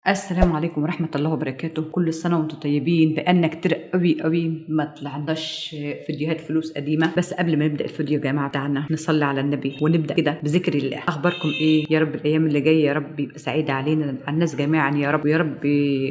السلام عليكم ورحمة الله وبركاته. كل سنة وانتم طيبين. بقالنا كتير قوي ما طلعناش فيديوهات فلوس قديمة. بس قبل ما نبدأ الفيديو يا جماعة بتاعنا نصلي على النبي ونبدأ كده بذكر الله. أخباركم إيه؟ يا رب الأيام اللي جاية يا رب يبقى سعيدة علينا على الناس جميعا يا رب. ويا رب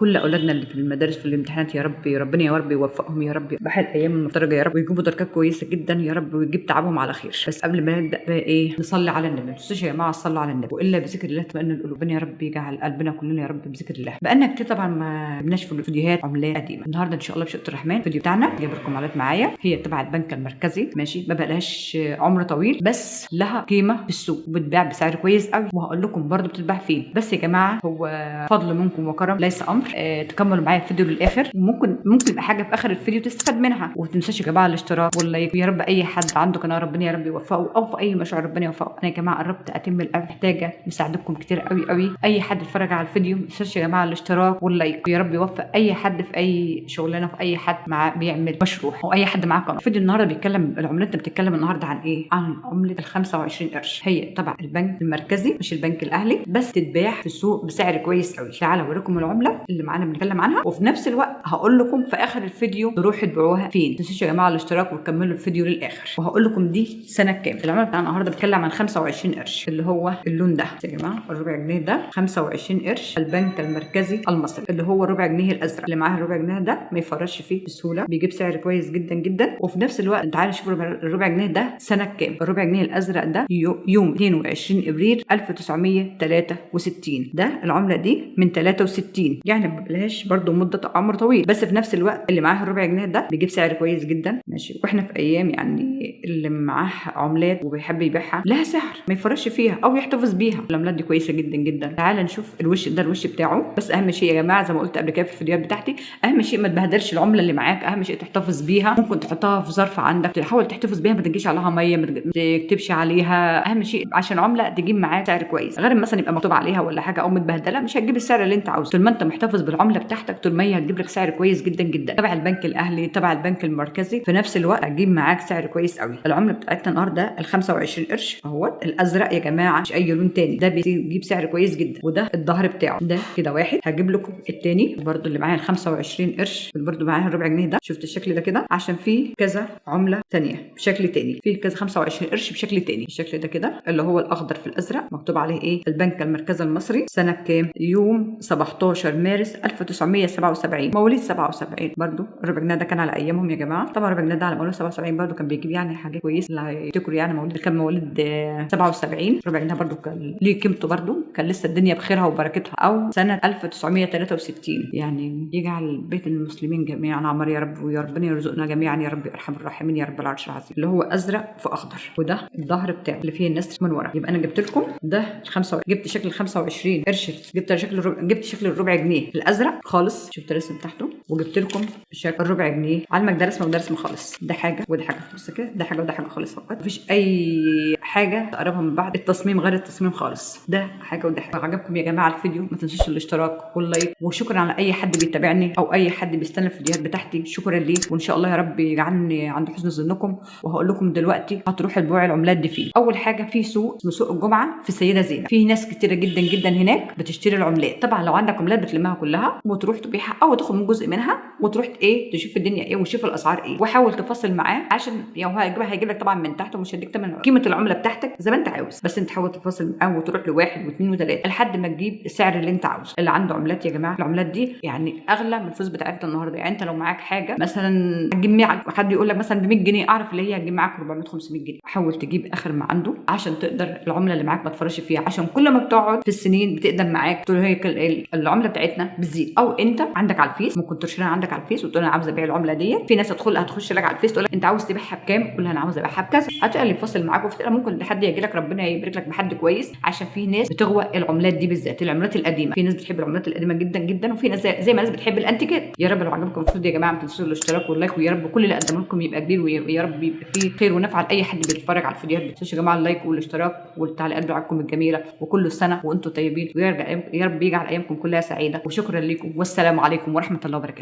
كل أولادنا اللي في المدارس في الامتحانات يا رب ربنا يا رب يوفقهم يا رب، بحال الأيام المفترجة يا رب، ويجيبوا درجات كويسة جدا يا رب، ويجيب تعبهم على خير. بس قبل ما نبدأ بقى إيه، نصلي على النبي. ما تنسوش يا جماعة صلوا على النبي، وإلا بذكر الله تطمئن القلوب. ربنا يا رب يجعل قلبنا كلنا يا رب بذكر الله. بقالنا كتير طبعا ما جبناش في فيديوهات عملات قديمه. النهارده ان شاء الله بشقه الرحمن الفيديو بتاعنا جايب لكم عملات معايا، هي تبع البنك المركزي ماشي، ما بقالهاش عمر طويل بس لها قيمه في السوق وبتباع بسعر كويس قوي، وهقول لكم برده بتتباع فين. بس يا جماعه هو فضل منكم وكرم ليس امر. تكملوا معايا الفيديو للاخر، وممكن يبقى حاجه في اخر الفيديو تستفاد منها. وما تنسوش يا جماعه الاشتراك واللايك، ويا رب اي حد عنده قناه ربنا يا رب يوفقه، او في اي مشروع ربنا يوفقه. انا يا جماعه قربت اتم الامر، محتاجه مساعدتكم كتير قوي. اي حد اتفرج على الفيديو ما تنسوش يا جماعه الاشتراك واللايك، ويا رب يوفق اي حد في اي شغلانه، في اي حد بيعمل مشروع، او اي حد معاه قناه. الفيديو النهارده بيتكلم، العملات بتتكلم النهارده عن ايه؟ عن عمله ال 25 قرش. هي تبع البنك المركزي مش البنك الاهلي، بس تتباع في السوق بسعر كويس قوي. تعالوا اوريكم العمله اللي معانا بنتكلم عنها، وفي نفس الوقت هقول لكم في اخر الفيديو تروحوا تبيعوها فين. ما تنسوش يا جماعه الاشتراك وتكملوا الفيديو للاخر، وهقول لكم دي سنه كام. العمله بتاعنا النهارده بتتكلم عن 25 قرش، اللي هو اللون ده يا جماعه، الربع جنيه ده 25 قرش. البنك المركزي المصري اللي هو الربع جنيه الازرق، اللي معاه الربع جنيه ده ما يفرش فيه بسهوله، بيجيب سعر كويس جدا. وفي نفس الوقت تعالوا شوفوا الربع جنيه ده سنه كام. الربع جنيه الازرق ده يوم 22 ابريل 1963. ده العمله دي من 63، يعني ما بلاش برده مده عمر طويل. بس في نفس الوقت اللي معاه الربع جنيه ده بيجيب سعر كويس جدا ماشي. واحنا في ايام يعني اللي معاه عملات وبيحب يبيعها لها سعر ما يفرش فيها او يحتفظ بيها. العملات دي كويسه جدا. تعالى نشوف الوش ده، الوش بتاعه. بس اهم شيء يا جماعه زي ما قلت قبل كده في الفيديوهات بتاعتي، اهم شيء ما تبهدلش العمله اللي معاك، اهم شيء تحتفظ بيها. ممكن تحطها في ظرف عندك، تحاول تحتفظ بيها، ما تجيش عليها ميه، ما تكتبش عليها. اهم شيء عشان العمله تجيب معاك سعر كويس، غير مثلا يبقى مكتوب عليها ولا حاجه او متبهدله، مش هتجيب السعر اللي انت عاوزه. طول ما انت محتفظ بالعمله بتاعتك، طول ما هي هتجيب لك سعر كويس جدا. تبع البنك الاهلي، تبع البنك المركزي، في نفس الوقت هتجيب معاك سعر كويس قوي. العمله بتاعتنا النهارده ال 25 قرش اهوت، الازرق يا جماعه مش اي لون تاني، ده بيجيب سعر كويس جدا. وده الظهر بتاعه ده كده واحد. هجيب لكم التاني برده اللي معايا ال 25 قرش، برده معايا الربع جنيه ده. شفت الشكل ده كده، عشان فيه كذا عمله ثانيه بشكل تاني، فيه كذا 25 قرش بشكل تاني. الشكل ده كده اللي هو الاخضر في الازرق، مكتوب عليه ايه؟ البنك المركزي المصري. سنه كام؟ يوم 17 مارس 1977، مواليد 77. برده الربع جنيه ده كان على ايامهم يا جماعه. طبعا الربع جنيه ده على مواليد 77 برده كان بيجيب يعني حاجه كويسه، اللي هيفتكروا يعني مواليد كان مواليد 77. الربع جنيه برده كان ليه قيمته، برده كان لسه الدنيا بخيرها وبركتها. او سنه 1963، يعني يجعل بيت المسلمين جميعا عمر يا رب، ويا ربنا يرزقنا جميعا يا رب، ارحم الراحمين يا رب العرش العظيم. اللي هو ازرق في اخضر، وده الظهر بتاعه اللي فيه النسر من ورا. يبقى انا جبت لكم ده جبت شكل ال 25 قرش، جبت شكل الربع جنيه الازرق خالص، شفت الرسم بتاعته. وجبت لكم شكل الربع جنيه علمك ده رسمه وده رسمه خالص، ده حاجه وده حاجه. بص كده، ده حاجه وده حاجه خالص فقط، مفيش اي حاجه تقربها من بعض. التصميم غير التصميم خالص، ده حاجه وده حاجه. عجبكم يا جماعه الفيديو ما تنسوش الاشتراك واللايك، وشكرا على اي حد بيتابعني او اي حد بيستنى الفيديوهات بتاعتي، شكرا ليه. وان شاء الله يا رب يجعلني عند حسن ظنكم. وهقول لكم دلوقتي هتروحوا تبيعوا العملات دي فين. اول حاجه في سوق اسمه سوق الجمعه في السيده زينب، في ناس كتيره جدا هناك بتشتري العملات. طبعا لو عندك عملات بتلمها كلها وتروح تبيعها، او تاخد من جزء منها وتروح ايه تشوف الدنيا ايه وتشوف الاسعار ايه، وحاول تفاصل معاه عشان هو هيجيب لك طبعا من تحت، ومش هيديك تمن قيمه العمله بتاعتك زي ما انت عاوز. بس انت حاول تفاصل معاه وتروح لواحد واثنين وثلاثه لحد ما تجيب السعر اللي انت عاوزه. اللي عنده عملات يا جماعه، العملات دي يعني اغلى من الفلوس بتاعتنا النهارده. يعني انت لو معاك حاجه مثلا هتجيب معاك، حد يقول لك مثلا ب 100 جنيه، اعرف اللي هي هتجيب معاك 400 500 جنيه. حاول تجيب اخر ما عنده عشان تقدر العمله اللي معاك ما تفرش فيها، عشان كل ما بتقعد في السنين بتقدم معاك. تقول هي العمله بتاعتنا بتزيد. او انت عندك على الفيس، ممكن تشتريها عندك على الفيس وتقول انا عاوزه ابيع العمله دي. في ناس هتخش لك على الفيس تقول لك انت عاوز تبيعها بكام، قول لها انا عاوزه ابيعها بكذا. هتلاقي اللي فاصل معاك، وفتره ممكن لحد يجي لك ربنا يبارك لك بحد كويس. عشان في ناس بتغوى العملات دي بالذات، العملات القديمه. في ناس بتحب العملات القديمه جدا، وفي ناس زي ما ناس بتحب الانتيكات. يا رب لو عجبكم الفيديو يا جماعه ما تنسوش الاشتراك واللايك، ويا رب كل اللي قدمه لكم يبقى جديد، ويا رب يبقى فيه خير ونفع لاي حد بيتفرج على الفيديوهات. ما تنسوش يا جماعه اللايك والاشتراك والتعليقات بتاعتكم الجميله، وكل سنه وانتم طيبين، ويا رب يجعل ايامكم كلها سعيده. وشكرا لكم، والسلام عليكم ورحمه الله وبركاته.